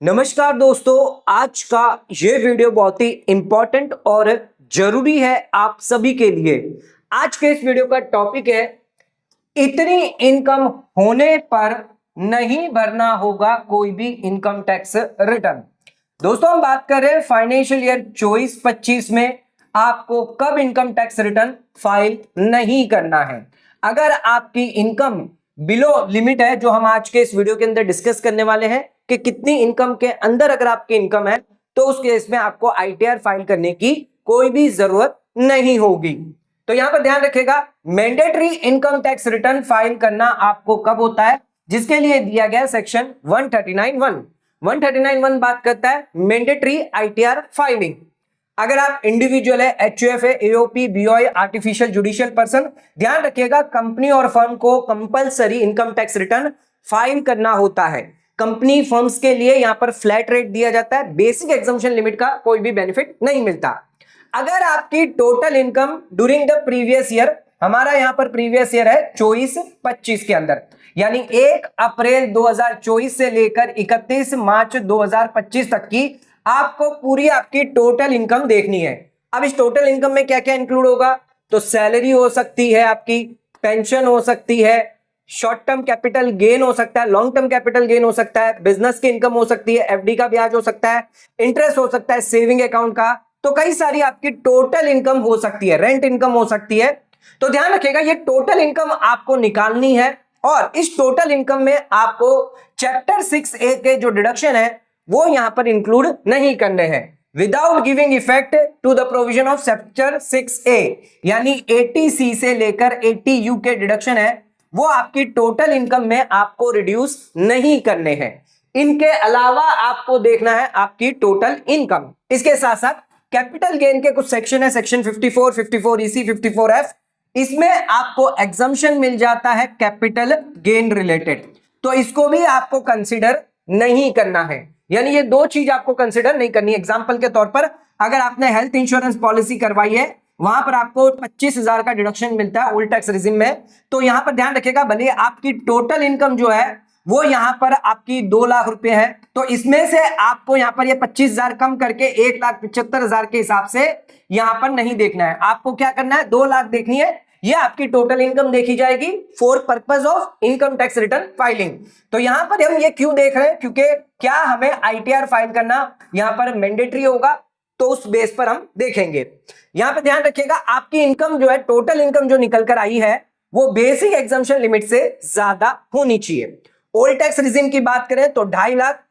नमस्कार दोस्तों, आज का ये वीडियो बहुत ही इंपॉर्टेंट और जरूरी है आप सभी के लिए। आज के इस वीडियो का टॉपिक है इतनी इनकम होने पर नहीं भरना होगा कोई भी इनकम टैक्स रिटर्न। दोस्तों, हम बात कर रहे हैं फाइनेंशियल ईयर 24-25 में आपको कब इनकम टैक्स रिटर्न फाइल नहीं करना है। अगर आपकी इनकम बिलो लिमिट है, जो हम आज के इस वीडियो के अंदर डिस्कस करने वाले हैं कि कितनी इनकम के अंदर अगर आपकी इनकम है तो उस केस में आपको आईटीआर फाइल करने की कोई भी जरूरत नहीं होगी। तो यहां पर ध्यान रखिएगा, mandatory income tax return file करना आपको कब होता है, जिसके लिए दिया गया सेक्शन 139(1). 139(1) बात करता है मैंडेटरी आईटीआर फाइलिंग। अगर आप इंडिविजुअल है, एचयूएफ है, AOP, BOI, artificial judicial person, ध्यान रखिएगा कंपनी और फर्म को compulsory income tax return file करना होता है। कंपनी फर्म्स के लिए यहां पर फ्लैट रेट दिया जाता है, बेसिक एग्जम्पशन लिमिट का कोई भी बेनिफिट नहीं मिलता। अगर आपकी total income during the previous year, हमारा यहां पर प्रीवियस ईयर है 24-25 के अंदर, यानी 1 अप्रैल 2024 से लेकर 31 मार्च 2025 तक की आपको पूरी आपकी टोटल इनकम देखनी है। अब इस टोटल इनकम में क्या क्या इंक्लूड होगा, तो सैलरी हो सकती है, आपकी पेंशन हो सकती है, शॉर्ट टर्म कैपिटल गेन हो सकता है, लॉन्ग टर्म कैपिटल गेन हो सकता है, बिजनेस की इनकम हो सकती है, एफडी का ब्याज हो सकता है, इंटरेस्ट हो सकता है, सेविंग अकाउंट का, तो कई सारी आपकी टोटल इनकम हो सकती है, रेंट इनकम हो सकती है। तो ध्यान रखिएगा ये टोटल इनकम आपको निकालनी है और इस टोटल इनकम में आपको चैप्टर 6A के जो डिडक्शन है वो यहां पर इंक्लूड नहीं करने हैं without giving effect to the provision of chapter 6A, यानी 80C से लेकर 80U के डिडक्शन है वो आपकी टोटल इनकम में आपको रिड्यूस नहीं करने हैं। इनके अलावा आपको देखना है आपकी टोटल इनकम। इसके साथ साथ कैपिटल गेन के कुछ सेक्शन है, सेक्शन 54, 54EC, 54F, इसमें आपको एग्जम्पशन मिल जाता है कैपिटल गेन रिलेटेड, तो इसको भी आपको कंसिडर नहीं करना है। यानी ये दो चीज आपको कंसिडर नहीं करनी है। एग्जांपल के तौर पर अगर आपने हेल्थ इंश्योरेंस पॉलिसी करवाई है, वहां पर आपको 25,000 का डिडक्शन मिलता है ओल्ड टैक्स रिजिम में, तो यहां पर ध्यान रखिएगा भले आपकी टोटल इनकम जो है वो यहां पर आपकी 2 लाख रुपए है, तो इसमें से आपको यहां पर ये 25,000 कम करके 1,75,000 के हिसाब से यहां पर नहीं देखना है। आपको क्या करना है, 2 लाख देखनी है, ये आपकी टोटल इनकम देखी जाएगी for purpose of income tax return filing. तो यहां पर हम ये क्यों देख रहे हैं, क्योंकि क्या हमें आईटीआर फाइल करना यहां पर मैंडेटरी होगा, तो उस बेस पर हम देखेंगे। यहां पर ध्यान रखिएगा आपकी इनकम जो है, टोटल इनकम जो निकल कर आई है वो बेसिक एग्जम्पशन लिमिट से ज्यादा होनी चाहिए। ओल्ड टैक्स रिजिम की बात करें तो 2.5 लाख,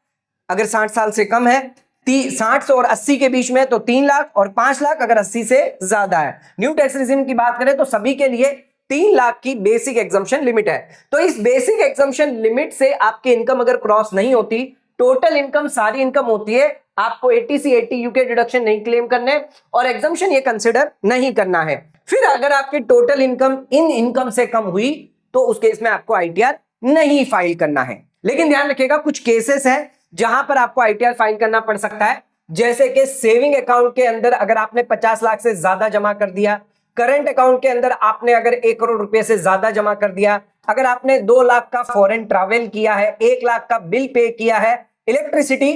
अगर 60 साल से कम है, 60 और 80 के बीच में तो 3 लाख, और 5 लाख अगर 80 से ज्यादा है। न्यू टैक्स रिजिम की बात करें तो सभी के लिए 3 लाख की बेसिक एग्जम्पशन लिमिट है। तो इस बेसिक एग्जम्पशन लिमिट से आपकी इनकम अगर क्रॉस नहीं होती, टोटल इनकम सारी इनकम होती है, आपको 80C 80U के डिडक्शन नहीं क्लेम करने और एग्जम्पशन ये कंसिडर नहीं करना है। फिर अगर आपकी टोटल इनकम इन इनकम से कम हुई तो उस केस में आपको आईटीआर नहीं फाइल करना है। लेकिन ध्यान रखिएगा कुछ केसेस हैं जहां पर आपको आईटीआर फाइल करना पड़ सकता है, जैसे कि सेविंग अकाउंट के अंदर अगर आपने 50 लाख से ज्यादा जमा कर दिया, करंट अकाउंट के अंदर आपने अगर 1 करोड़ रुपए से ज्यादा जमा कर दिया, अगर आपने 2 लाख का फॉरेन ट्रैवल किया है, 1 लाख का बिल पे किया है, इलेक्ट्रिसिटी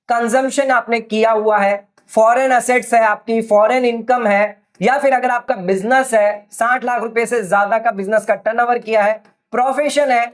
कंजम्पशन आपने किया हुआ है, फॉरेन असेट्स है आपकी, फॉरेन इनकम है, या फिर अगर आपका बिजनेस है, 60 लाख रुपए से ज्यादा का बिजनेस का टर्नओवर किया है, प्रोफेशन है,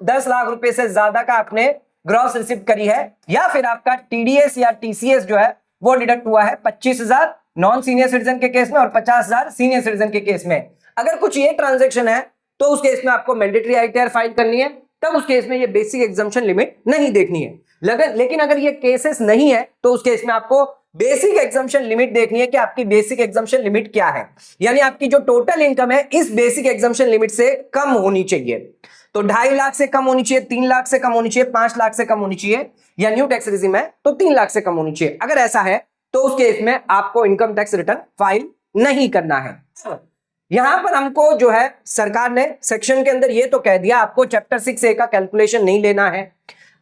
10 लाख रुपए से ज्यादा का आपने ग्रॉस रिसिप्ट करी है, या फिर आपका टीडीएस या टीसीएस जो है वो डिडक्ट हुआ है 25,000 नॉन सीनियर सिटीजन के केस में और 50,000 सीनियर सिटीजन के केस में। अगर कुछ ये ट्रांजैक्शन है तो उस केस में आपको मैंडेटरी आईटीआर फाइल करनी है, तब उस केस में ये बेसिक एग्जम्पशन लिमिट नहीं देखनी है। लेकिन अगर ये केसेस नहीं है तो उस केस में आपको बेसिक एग्जम्पशन लिमिट देखनी है कि आपकी बेसिक एग्जम्पशन लिमिट क्या है, यानी आपकी जो टोटल इनकम है इस बेसिक एग्जम्पशन लिमिट से कम होनी चाहिए। तो 2.5 लाख से कम होनी चाहिए, 3 लाख से कम होनी चाहिए, 5 लाख से कम होनी चाहिए, या न्यू टैक्स रिजिम है तो 3 लाख से कम होनी चाहिए। अगर ऐसा है तो उस केस में आपको इनकम टैक्स रिटर्न फाइल नहीं करना है। यहां पर हमको जो है सरकार ने सेक्शन के अंदर ये तो कह दिया आपको चैप्टर 6A का कैलकुलेशन नहीं लेना है,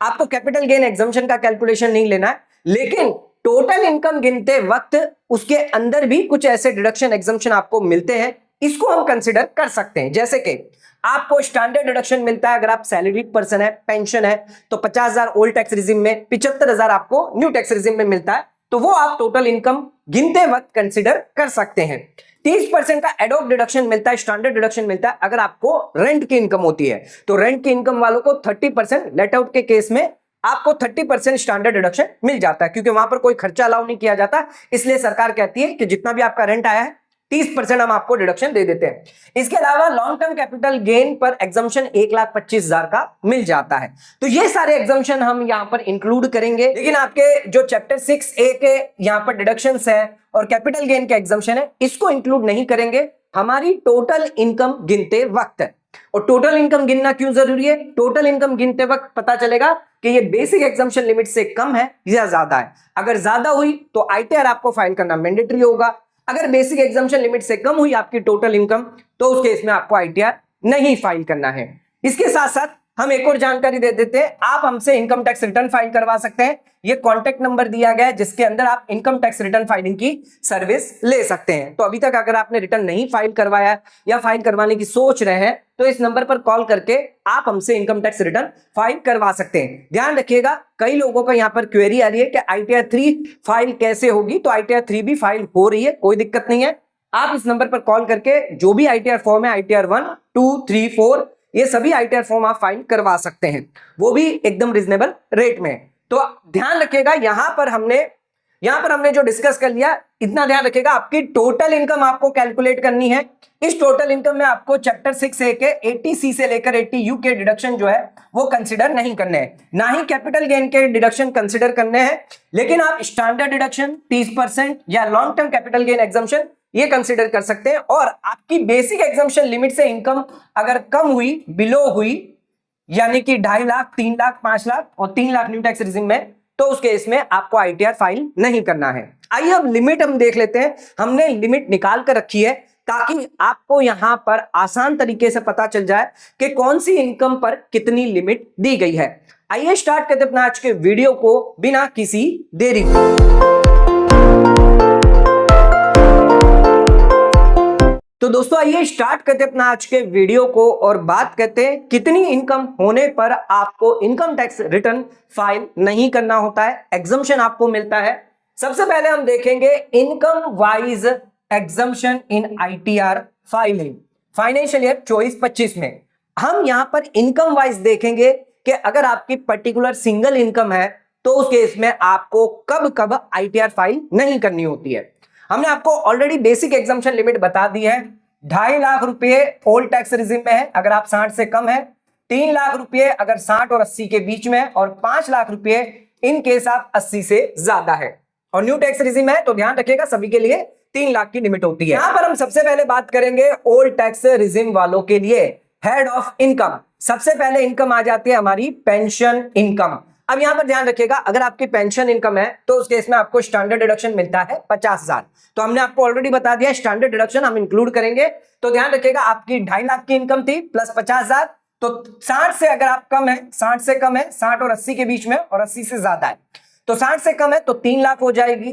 आपको कैपिटल गेन एग्जम्पशन का कैलकुलेशन नहीं लेना है, लेकिन टोटल इनकम गिनते वक्त उसके अंदर भी कुछ ऐसे डिडक्शन एग्जम्पशन आपको मिलते हैं इसको हम कंसिडर कर सकते हैं। जैसे कि आपको स्टैंडर्ड डिडक्शन मिलता है अगर आप सैलरीड पर्सन है, पेंशन है, तो 50,000 ओल्ड टैक्स रिजिम में, 75,000 आपको न्यू टैक्स रिजिम में मिलता है, तो वो आप टोटल इनकम गिनते वक्त कंसिडर कर सकते हैं। 30% का एडोक डिडक्शन मिलता है, स्टैंडर्ड डिडक्शन मिलता है अगर आपको रेंट की इनकम होती है, तो रेंट की इनकम वालों को 30%, लेट आउट के केस में आपको 30% स्टैंडर्ड डिडक्शन मिल जाता है, क्योंकि वहां पर कोई खर्चा अलाउ नहीं किया जाता, इसलिए सरकार कहती है कि जितना भी आपका रेंट आया है 30% हम आपको डिडक्शन दे देते हैं। इसके अलावा लॉन्ग टर्म कैपिटल गेन पर एग्जम्पशन 1,25,000 का मिल जाता है। तो ये सारे एग्जम्पशन हम यहां पर इंक्लूड करेंगे, लेकिन आपके जो चैप्टर 6A के यहां पर डिडक्शंस है और कैपिटल गेन का एग्जम्पशन है, इसको इंक्लूड नहीं करेंगे हमारी टोटल इनकम गिनते वक्त। और टोटल इनकम गिनना क्यों जरूरी है? टोटल इनकम गिनते वक्त पता चलेगा कि ये बेसिक एग्जम्पशन लिमिट से कम है या ज्यादा है। अगर ज्यादा हुई तो आईटीआर आपको फाइल करना मैंडेटरी होगा, अगर बेसिक एग्जम्पशन लिमिट से कम हुई आपकी टोटल इनकम, तो उस केस में आपको आईटीआर नहीं फाइल करना है। इसके साथ साथ हम एक और जानकारी दे देते हैं, आप हमसे इनकम टैक्स रिटर्न फाइल करवा सकते हैं। ये कॉन्टेक्ट नंबर दिया गया है जिसके अंदर आप इनकम टैक्स रिटर्न फाइलिंग की सर्विस ले सकते हैं। तो अभी तक अगर आपने रिटर्न नहीं फाइल करवाया या फाइल करवाने की सोच रहे हैं, तो इस नंबर पर कॉल करके आप हमसे इनकम टैक्स रिटर्न फाइल करवा सकते हैं। ध्यान रखिएगा, कई लोगों का यहां पर क्वेरी आ रही है कि आईटीआर 3 फाइल कैसे होगी, तो आईटीआर 3 भी फाइल हो रही है, कोई दिक्कत नहीं है। आप इस नंबर पर कॉल करके जो भी आईटीआर फॉर्म है, आईटीआर 1, 2, 3, 4, ये सभी आईटीआर फॉर्म आप फाइल करवा सकते हैं, वो भी एकदम रिजनेबल रेट में। तो ध्यान रखिएगा, यहां पर हमने जो डिस्कस कर लिया, इतना ध्यान रखिएगा, आपकी टोटल इनकम आपको कैलकुलेट करनी है। इस टोटल इनकम में आपको चैप्टर 6A के 80C से लेकर 80U के डिडक्शन जो है वो कंसिडर नहीं करने हैं, ना ही कैपिटल गेन के डिडक्शन कंसिडर करने हैं। लेकिन आप स्टैंडर्ड डिडक्शन 30% या long term capital gain exemption ये कंसिडर कर सकते हैं। और आपकी बेसिक एग्जम्पशन लिमिट से इनकम अगर कम हुई, बिलो हुई, यानी कि 2.5 लाख, 3 लाख, 5 लाख और 3 लाख न्यू टैक्स रिजिम में, तो उस केस में आपको आईटीआर फाइल नहीं करना है। आइए अब लिमिट हम देख लेते हैं। हमने लिमिट निकाल कर रखी है ताकि आपको यहां पर आसान तरीके से पता चल जाए कि कौन सी इनकम पर कितनी लिमिट दी गई है। आइए स्टार्ट करते अपना आज के वीडियो को बिना किसी देरी के। तो दोस्तों आइए स्टार्ट करते अपना आज के वीडियो को और बात करते हैं कितनी इनकम होने पर आपको इनकम टैक्स रिटर्न फाइल नहीं करना होता है, एग्जम्पशन आपको मिलता है। सबसे पहले हम देखेंगे इनकम वाइज एग्जम्पशन इन आईटीआर फाइलिंग फाइनेंशियल ईयर 24-25 में। हम यहां पर इनकम वाइज देखेंगे कि अगर आपकी पर्टिकुलर सिंगल इनकम है तो उस केस में आपको कब कब आईटीआर फाइल नहीं करनी होती है। हमने आपको ऑलरेडी बेसिक एग्जम्पशन लिमिट बता दी है। 2.5 लाख रुपए ओल्ड टैक्स रिजिम में है अगर आप 60 से कम है, 3 लाख रुपए अगर 60 और 80 के बीच में है, और 5 लाख रुपए इन केस आप 80 से ज्यादा है। और न्यू टैक्स रिजिम है तो ध्यान रखिएगा सभी के लिए 3 लाख की लिमिट होती है। यहां पर हम सबसे पहले बात करेंगे ओल्ड टैक्स रिजिम वालों के लिए हेड ऑफ इनकम। सबसे पहले इनकम आ जाती है हमारी पेंशन इनकम। अब यहां पर ध्यान रखिएगा, अगर आपकी पेंशन इनकम है तो उस केस में आपको स्टैंडर्ड डिडक्शन मिलता है 50,000। तो हमने आपको ऑलरेडी बता दिया स्टैंडर्ड डिडक्शन हम इंक्लूड करेंगे। तो ध्यान रखिएगा, आपकी 2.5 लाख की इनकम थी प्लस 50,000, तो 60 से अगर आप कम है, 60 से कम है, 60 और 80 के बीच में और 80 से ज्यादा है, तो 60 से कम है तो 3 लाख हो जाएगी,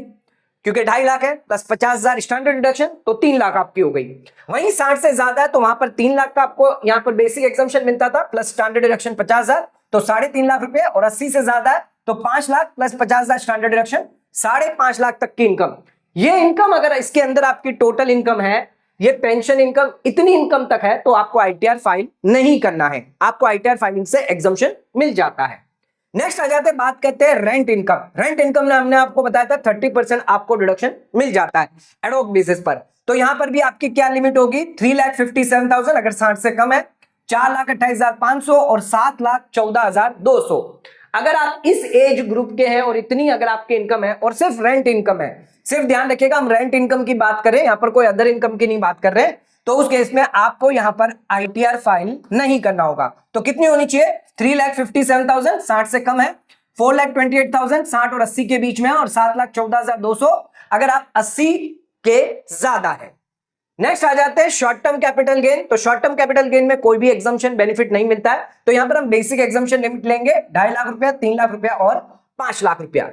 क्योंकि 2.5 लाख है प्लस 50,000 स्टैंडर्ड डिडक्शन, तो 3 लाख आपकी हो गई। वहीं 60 से ज्यादा है तो वहां पर 3 लाख का आपको यहां पर बेसिक एग्जम्पशन मिलता था प्लस स्टैंडर्ड डिडक्शन 50,000, तो 3.5 लाख रुपए, और 80 से ज्यादा है तो 5 lakh plus 50,000 standard deduction, 5.5 lakh तक की इनकम। ये इनकम अगर इसके अंदर आपकी टोटल इनकम है, ये पेंशन इनकम इतनी इनकम तक है, तो आपको आईटीआर फाइल नहीं करना है, आपको आईटीआर फाइलिंग से एग्जम्पशन मिल जाता है। नेक्स्ट आ जाते हैं, बात करते हैं रेंट इनकम। रेंट इनकम में हमने आपको बताया था 30% आपको डिडक्शन मिल जाता है एडोक बेसिस पर। तो यहां पर भी आपकी क्या लिमिट होगी? 3,57,000 अगर 60 से कम है, 4,28,500 और 7,14,200। अगर आप इस एज ग्रुप के हैं और इतनी अगर आपकी इनकम है और सिर्फ रेंट इनकम है, सिर्फ ध्यान रखिएगा हम रेंट इनकम की बात करें, यहां पर कोई अदर इनकम की नहीं बात कर रहे, तो उस केस में आपको यहां पर आईटीआर फाइल नहीं करना होगा। तो कितनी होनी चाहिए? 3,57,000 60 से कम है, 4,28,000 60 और 80 के बीच में है, और 7,14,200 अगर आप 80 के ज्यादा है। नेक्स्ट आ जाते हैं शॉर्ट टर्म कैपिटल गेन। तो शॉर्ट टर्म कैपिटल गेन में कोई भी एग्जम्पशन बेनिफिट नहीं मिलता है, तो यहां पर हम बेसिक एग्जम्पशन लिमिट लेंगे 2.5 लाख रुपया, 3 लाख रुपया और 5 लाख रुपया।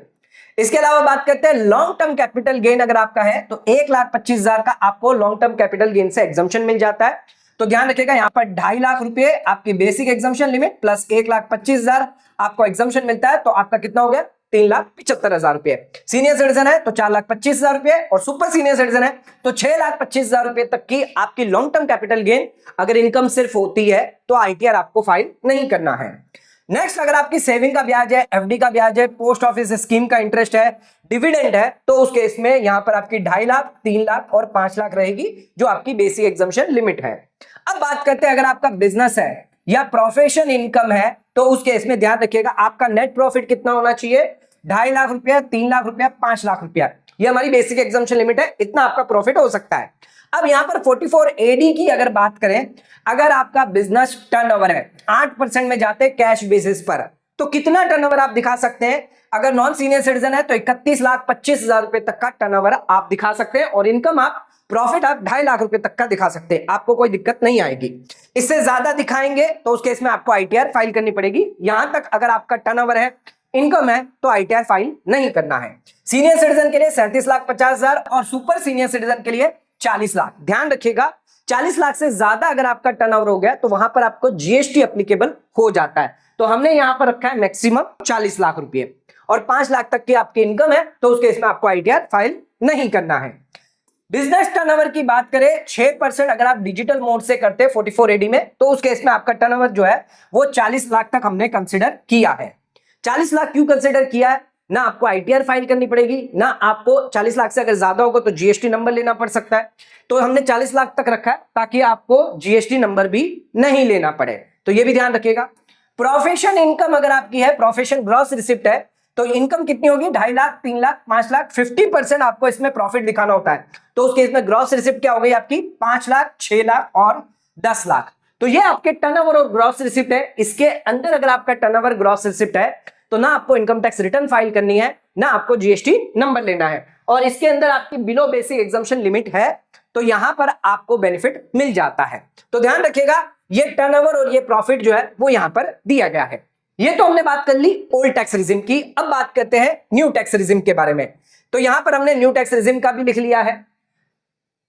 इसके अलावा बात करते हैं लॉन्ग टर्म कैपिटल गेन अगर आपका है तो 1,25,000 का आपको लॉन्ग टर्म कैपिटल गेन से एग्जम्पशन मिल जाता है। तो ध्यान रखिएगा यहां पर 2.5 लाख रुपए आपकी बेसिक एग्जम्पशन लिमिट प्लस 1,25,000 आपको एग्जम्पशन मिलता है, तो आपका कितना हो गया 3,75,000 रुपए। सीनियर सिटीजन है तो 4,25,000 रुपए और सुपर सीनियर सिटीजन है तो 6,25,000 रुपए तक की आपकी लॉन्ग टर्म कैपिटल गेन अगर इनकम सिर्फ होती है तो आईटीआर आपको फाइल नहीं करना है। नेक्स्ट, अगर आपकी सेविंग का ब्याज है, एफडी का ब्याज है, पोस्ट ऑफिस स्कीम का इंटरेस्ट है, डिविडेंड है, तो उस केस में यहां पर आपकी 2.5 लाख, 3 लाख और 5 लाख रहेगी जो आपकी बेसिक एग्जम्पशन लिमिट है। अब बात करते हैं अगर आपका बिजनेस है या प्रोफेशन इनकम है तो उस केस में ध्यान रखिएगा आपका नेट प्रॉफिट कितना होना चाहिए, 2.5 लाख रुपया, 3 लाख रुपया, 5 लाख रुपया। ये हमारी बेसिक एग्जम्पशन लिमिट है, इतना आपका प्रॉफिट हो सकता है। अब यहां पर 44AD की अगर बात करें, अगर आपका बिजनेस टर्नओवर है 8% में जाते कैश बेसिस पर, तो कितना टर्नओवर आप दिखा सकते हैं? अगर नॉन सीनियर सिटीजन है तो 31,25,000 रुपए तक का टर्नओवर आप दिखा सकते हैं और इनकम आप प्रॉफिट आप 2.5 लाख रुपए तक का दिखा सकते हैं, आपको कोई दिक्कत नहीं आएगी। इससे ज्यादा दिखाएंगे तो उस केस में आपको आईटीआर फाइल करनी पड़ेगी। यहां तक अगर आपका टर्नओवर है, इनकम है, तो आईटीआर फाइल नहीं करना है। सीनियर सिटीजन के लिए 37,50,000 और सुपर सीनियर सिटीजन के लिए 40 लाख। ध्यान रखिएगा 40 लाख से ज्यादा अगर आपका टर्नओवर हो गया तो वहां पर आपको जीएसटी एप्लीकेबल हो जाता है, तो हमने यहां पर रखा है मैक्सिमम 40 लाख रुपए और 5 लाख तक की आपकी इनकम है तो उसके इसमें आपको आईटीआर फाइल नहीं करना है। बिजनेस टर्नओवर की बात करें 6% अगर आप डिजिटल मोड से करते हैं 44AD में तो उस केस में आपका टर्नओवर जो है वो 40 लाख तक हमने कंसिडर किया है। 40 लाख क्यों कंसिडर किया है? ना आपको आईटीआर फाइल करनी पड़ेगी, ना आपको 40 लाख से अगर ज्यादा होगा तो जीएसटी नंबर लेना पड़ सकता है, तो हमने 40 लाख तक रखा है ताकि आपको जीएसटी नंबर भी नहीं लेना पड़े, तो ये भी ध्यान रखिएगा। प्रोफेशन इनकम अगर आपकी है, प्रोफेशन ग्रॉस रिसिप्ट है, तो इनकम कितनी होगी 2.5 लाख, 3 लाख, 5 लाख, 50% आपको इसमें प्रॉफिट दिखाना होता है, तो उस केस में ग्रॉस रिसिप्ट क्या हो गई आपकी 5 लाख, 6 लाख और 10 लाख। तो ये आपके टर्नओवर और ग्रॉस रिसिप्ट है। इसके अंदर अगर आपका टर्नओवर ग्रॉस रिसिप्ट है तो ना आपको इनकम टैक्स रिटर्न फाइल करनी है, ना आपको जीएसटी नंबर लेना है, और इसके अंदर आपकी बिलो बेसिक एग्जम्पशन लिमिट है तो यहां पर आपको बेनिफिट मिल जाता है। तो ध्यान रखिएगा ये टर्नओवर और ये प्रॉफिट जो है वो यहां पर दिया गया है। ये तो हमने बात कर ली ओल्ड टैक्स रिजिम की। अब बात करते हैं न्यू टैक्स रिजिम के बारे में। तो यहां पर हमने न्यू टैक्स रिजिम का भी लिख लिया है।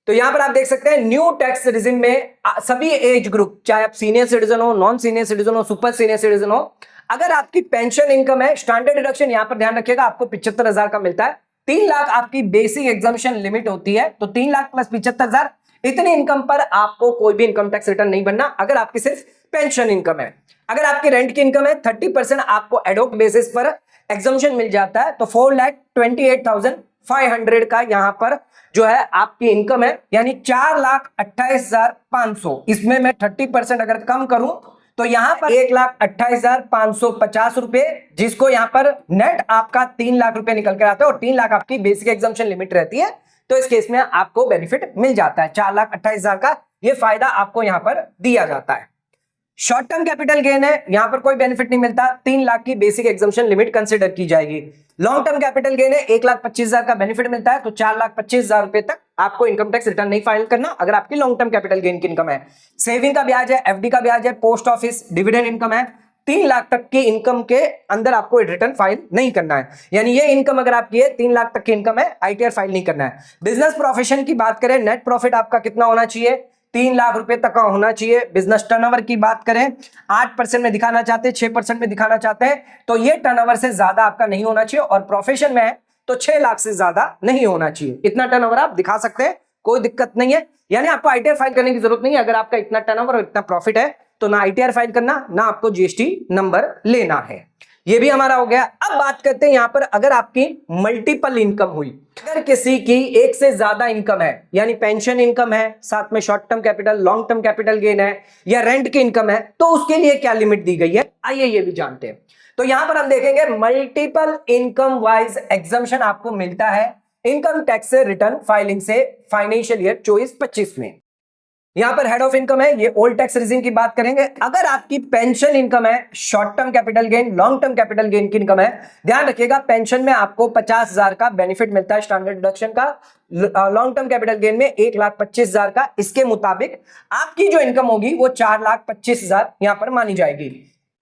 तो यहां पर आप देख सकते हैं न्यू टैक्स रिजिम में सभी एज ग्रुप, चाहे आप सीनियर सिटीजन हो, नॉन सीनियर सिटीजन हो, सुपर सीनियर सिटीजन हो, अगर आपकी पेंशन इनकम है, स्टैंडर्ड डिडक्शन यहां पर ध्यान रखिएगा आपको 75,000 का मिलता है। 3 लाख आपकी बेसिक एग्जम्पशन लिमिट होती है, तो 3 लाख प्लस 75,000 इतनी इनकम पर आपको कोई भी इनकम टैक्स रिटर्न नहीं भरना अगर आपकी सिर्फ पेंशन इनकम है। अगर आपकी रेंट की इनकम है 30% आपको एडोक बेसिस पर एग्जम्पशन मिल जाता है, तो 4,28,500 का यहां पर जो है आपकी इनकम है, यानी 4,28,500। इसमें मैं 30% अगर कम करूं तो यहां पर 1,28,550 रुपए, जिसको यहां पर नेट आपका 3 लाख रुपए निकल कर आता है और 3 लाख आपकी बेसिक एग्जम्पशन लिमिट रहती है, तो इस केस में आपको बेनिफिट मिल जाता है। 4,28,000 का ये फायदा आपको यहां पर दिया जाता है। शॉर्ट टर्म कैपिटल गेन है, यहां पर कोई बेनिफिट नहीं मिलता, 3 लाख की बेसिक एग्जम्पशन लिमिट कंसिडर की जाएगी। लॉन्ग टर्म कैपिटल गेन है, 1,25,000 का बेनिफिट मिलता है, तो 4,25,000 रुपए तक आपको इनकम टैक्स रिटर्न नहीं फाइल करना अगर आपकी लॉन्ग टर्म कैपिटल गेन की इनकम है। सेविंग का ब्याज है, एफडी का ब्याज है, पोस्ट ऑफिस डिविडेंड इनकम है, 3 लाख तक की इनकम के अंदर आपको रिटर्न फाइल नहीं करना है, यानी ये इनकम अगर आपकी है 3 लाख तक की इनकम है, आईटीआर फाइल नहीं करना है। बिजनेस प्रोफेशन की बात करें, नेट प्रॉफिट आपका कितना होना चाहिए, 3 लाख रुपए तक का होना चाहिए। बिजनेस टर्नओवर की बात करें 8% में दिखाना चाहते हैं, 6% में दिखाना चाहते हैं, तो ये टर्नओवर से ज्यादा आपका नहीं होना चाहिए, और प्रोफेशन में है तो 6 लाख से ज्यादा नहीं होना चाहिए। इतना टर्नओवर आप दिखा सकते हैं, कोई दिक्कत नहीं है, यानी आपको आईटीआर फाइल करने की जरूरत नहीं है। अगर आपका इतना टर्नओवर और इतना प्रॉफिट है तो ना आईटीआर फाइल करना, ना आपको जीएसटी नंबर लेना है। ये भी हमारा हो गया। अब बात करते हैं यहां पर अगर आपकी मल्टीपल इनकम हुई, अगर किसी की एक से ज्यादा इनकम है, यानी पेंशन इनकम है, साथ में short term capital, long term capital gain है, या रेंट की इनकम है, तो उसके लिए क्या लिमिट दी गई है, आइए ये भी जानते हैं। तो यहां पर हम देखेंगे मल्टीपल इनकम वाइज एग्जम्पशन आपको मिलता है इनकम टैक्स रिटर्न फाइलिंग से फाइनेंशियल ईयर 24-25 में। यहां पर हेड ऑफ इनकम है, ये ओल्ड टैक्स रिजिम की बात करेंगे। अगर आपकी पेंशन इनकम है, short term capital gain, long term capital gain की इनकम है, ध्यान रखिएगा पेंशन में आपको 50,000 का बेनिफिट मिलता है स्टैंडर्ड डिडक्शन का, लॉन्ग टर्म कैपिटल गेन में 1,25,000 का। इसके मुताबिक आपकी जो इनकम होगी वो 4,25,000 यहां पर मानी जाएगी।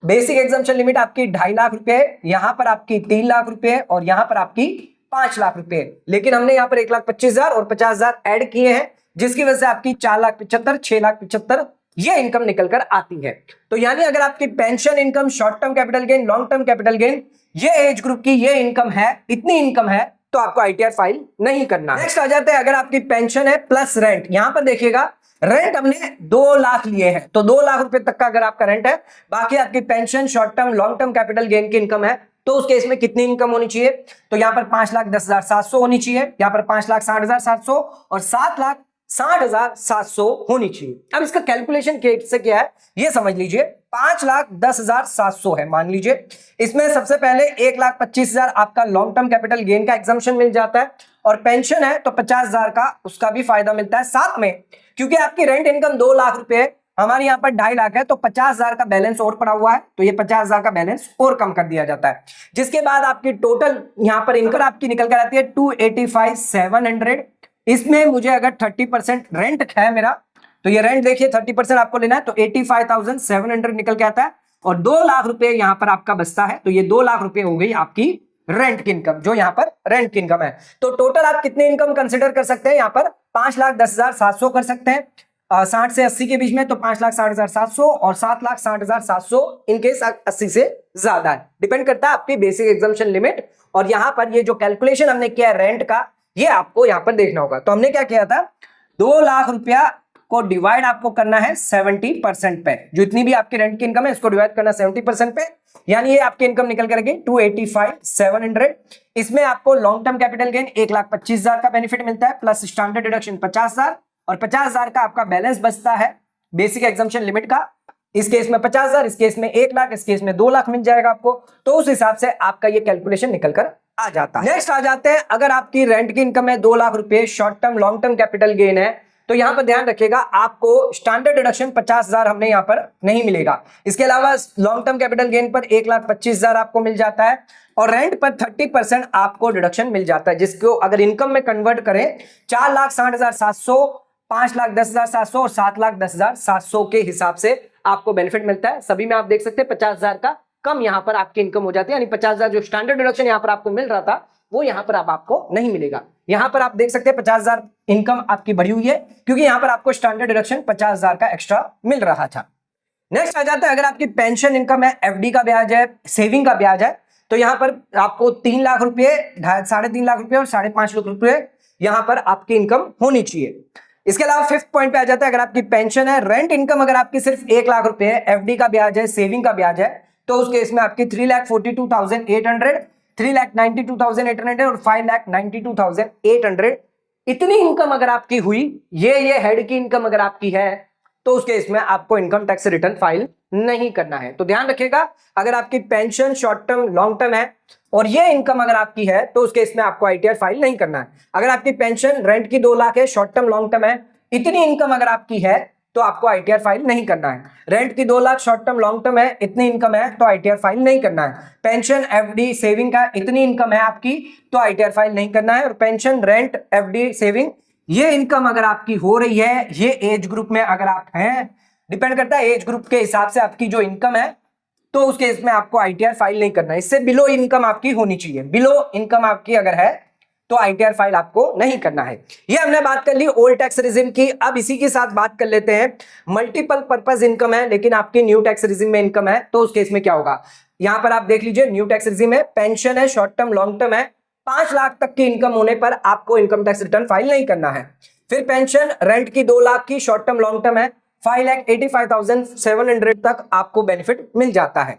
बेसिक एग्जाम्पशन लिमिट आपकी 2.5 लाख रुपए है, यहां पर आपकी 3 लाख रुपए है और यहां पर आपकी 5 लाख रुपए है। लेकिन हमने यहां पर 1,25,000 और 50,000 ऐड किए हैं, जिसकी वजह से आपकी 4,75,000, 6,75,000 ये इनकम निकल कर आती है। तो यानी अगर आपकी pension income, short term capital gain, long term capital gain, ये एज ग्रुप की ये इनकम है, इतनी इनकम है, तो आपको आईटीआर फाइल नहीं करना। नेक्स्ट आ जाते हैं, अगर आपकी पेंशन है प्लस रेंट। यहां पर देखिएगा रेंट हमने 2 लाख लिए हैं, तो 2 लाख रुपए तक का अगर आपका रेंट है, बाकी आपकी pension, short term, long term capital gain की इनकम है, तो उस केस में कितनी इनकम होनी चाहिए? तो यहां पर 5,10,700 होनी चाहिए, यहां पर 5,60,700 और 7,60,700 होनी चाहिए। अब इसका कैलकुलेशन कैसे क्या है ये समझ लीजिए। 5,10,700 है मान लीजिए, इसमें सबसे पहले 1,25,000 आपका लॉन्ग टर्म कैपिटल गेन का एग्जम्पशन मिल जाता है, और पेंशन है तो 50,000 का उसका भी फायदा मिलता है साथ में। क्योंकि आपकी रेंट इनकम 2 लाख रुपए है, हमारे यहाँ पर 2.5 लाख है, तो 50,000 का बैलेंस और पड़ा हुआ है, तो ये 50,000 का बैलेंस और कम कर दिया जाता है। जिसके बाद आपकी टोटल यहाँ पर इनकम आपकी निकल कर आती है 285,700। इसमें मुझे अगर 30% रेंट है मेरा, तो ये रेंट देखिए 30% आपको लेना है, तो 85,700 निकल के आता है, और 2 लाख रुपए यहाँ पर आपका बचता है, तो ये 2 लाख रुपए हो गई आपकी रेंट की इनकम, जो यहाँ पर रेंट की इनकम है। तो टोटल आप कितने इनकम कंसिडर कर सकते हैं? यहाँ पर 5,10,700 कर सकते हैं, 60 से 80 के बीच में, तो 5,60,700 और 7,60,700 इनकेस 80 से ज्यादा है। डिपेंड करता है आपकी बेसिक एग्जम्पशन लिमिट। और यहां पर ये जो कैलकुलेशन हमने किया है रेंट का, ये आपको यहां पर देखना होगा। तो हमने क्या किया था, 2 लाख रुपया को डिवाइड आपको करना है 70% पे, जो इतनी भी आपकी रेंट की इनकम है इसको डिवाइड करना 70% पे, यानी ये आपकी इनकम निकल कर गई 285,700। इसमें आपको लॉन्ग टर्म कैपिटल गेन 1,25,000 का बेनिफिट मिलता है, प्लस स्टैंडर्ड डिडक्शन 50,000, और 50,000 का आपका बैलेंस बचता है बेसिक एग्जम्पशन लिमिट का। इस केस में 50,000, इस केस में 1 लाख, इस केस में 2 लाख मिल जाएगा आपको। तो उस हिसाब से आपका ये कैलकुलेशन निकल कर आ जाता है। नेक्स्ट आ जाते हैं, अगर आपकी रेंट की इनकम है 2 लाख रुपए, short term long term capital gain है, तो यहां पर ध्यान रखिएगा आपको स्टैंडर्ड डिडक्शन 50,000 हमने यहां पर नहीं मिलेगा। इसके अलावा लॉन्ग टर्म कैपिटल गेन पर 1,25,000 आपको मिल जाता है, और रेंट पर 30% आपको डिडक्शन मिल जाता है, जिसको अगर इनकम में कन्वर्ट करें 4,60,700, 5,10,700 और 7,10,700 के हिसाब से आपको बेनिफिट मिलता है। सभी में आप देख सकते हैं 50,000 का कम यहां पर आपकी इनकम हो जाती है, यानी 50,000 जो स्टैंडर्ड डिडक्शन यहां पर आपको मिल रहा था वो यहां पर अब आपको नहीं मिलेगा। यहां पर आप देख सकते हैं 50,000 इनकम आपकी बढ़ी हुई है, क्योंकि यहां पर आपको स्टैंडर्ड डिडक्शन 50,000 का एक्स्ट्रा मिल रहा था। नेक्स्ट आ जाता है, अगर आपकी पेंशन इनकम है, एफडी का ब्याज है, सेविंग का ब्याज है, तो यहां पर आपको 3 लाख रुपए, 3.5 लाख रुपए और 5.5 लाख रुपए यहां पर आपकी इनकम होनी चाहिए। इसके अलावा फिफ्थ पॉइंट पे आ जाता है, अगर आपकी पेंशन है, रेंट इनकम अगर आपकी सिर्फ 1 लाख रुपए है, एफडी का ब्याज है, सेविंग का ब्याज है, तो उस केस में आपकी 3,42,800, 3,92,800 और 5,92,800 इतनी इनकम अगर आपकी हुई, ये हेड की इनकम अगर आपकी है, तो उस केस में आपको इनकम टैक्स रिटर्न फाइल नहीं करना है। तो ध्यान रखिएगा, अगर आपकी pension short term long term है और ये इनकम अगर आपकी है, तो उस केस में आपको आईटीआर फाइल नहीं करना है। अगर आपकी पेंशन रेंट की 2 लाख है, शॉर्ट टर्म लॉन्ग टर्म है, इतनी इनकम अगर आपकी है, तो आपको आईटीआर फाइल नहीं करना है। रेंट की 2 lakh, short term long term है, इतनी इनकम है, तो आईटीआर फाइल नहीं करना है। पेंशन, एफडी, सेविंग का इतनी इनकम है आपकी, तो आईटीआर फाइल नहीं करना है। और पेंशन, रेंट, एफडी, सेविंग, ये इनकम अगर आपकी हो रही है, ये एज ग्रुप में अगर आप हैं, डिपेंड करता है एज ग्रुप के हिसाब से आपकी जो इनकम है, तो उस केस में आपको आईटीआर फाइल नहीं करना है। इससे बिलो इनकम आपकी होनी चाहिए। बिलो इनकम आपकी अगर है, तो आईटीआर फाइल आपको नहीं करना है। ये हमने बात कर ली ओल्ड टैक्स रिजिम की। अब इसी के साथ बात कर लेते हैं, मल्टीपल पर्पस इनकम है लेकिन आपकी न्यू टैक्स रिजिम में इनकम है, तो उस केस में क्या होगा। यहां पर आप देख लीजिए, न्यू टैक्स रिजिम है, पेंशन है, शॉर्ट टर्म लॉन्ग टर्म है, 5 लाख तक की इनकम होने पर आपको इनकम टैक्स रिटर्न फाइल नहीं करना है। फिर पेंशन रेंट की 2 लाख की, शॉर्ट टर्म लॉन्ग टर्म है, 5,85,700 तक आपको बेनिफिट मिल जाता है।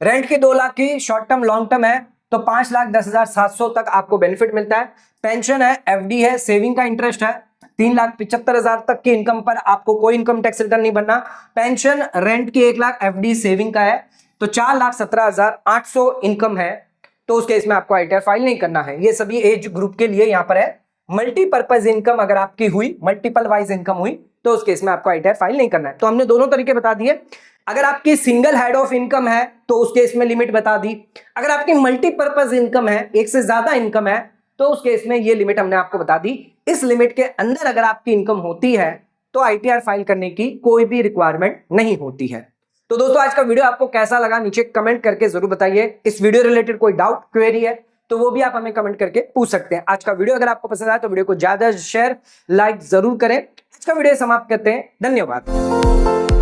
रेंट की 2 लाख की, शॉर्ट टर्म लॉन्ग टर्म है, तो 5,10,700 तक आपको बेनिफिट मिलता है। पेंशन है, एफडी है, सेविंग का इंटरेस्ट है, 3,75,000 तक की इनकम पर आपको कोई इनकम टैक्स रिटर्न नहीं भरना। पेंशन, रेंट की 1 लाख, एफडी, सेविंग का है, तो 4,17,800 इनकम है, तो उस केस में आपको आईटीआर फाइल नहीं करना है। ये सभी एज ग्रुप के लिए यहाँ पर है। मल्टीपर्पज इनकम अगर आपकी हुई, मल्टीपल वाइज इनकम हुई, तो उस केस में आपको आईटीआर फाइल नहीं करना है। तो हमने दोनों तरीके बता दिए। अगर आपकी सिंगल हेड ऑफ इनकम है, तो उस केस में लिमिट बता दी। अगर आपकी मल्टीपर्पज इनकम है, एक से ज्यादा इनकम है, तो उस केस में ये लिमिट हमने आपको बता दी। इस लिमिट के अंदर अगर आपकी इनकम होती है, तो आईटीआर फाइल करने की कोई भी रिक्वायरमेंट नहीं होती है। तो दोस्तों आज का वीडियो आपको कैसा लगा नीचे कमेंट करके जरूर बताइए। इस वीडियो रिलेटेड कोई डाउट क्वेरी है तो वो भी आप हमें कमेंट करके पूछ सकते हैं। आज का वीडियो अगर आपको पसंद आया तो वीडियो को ज्यादा शेयर लाइक जरूर करें। आज का वीडियो समाप्त करते हैं। धन्यवाद।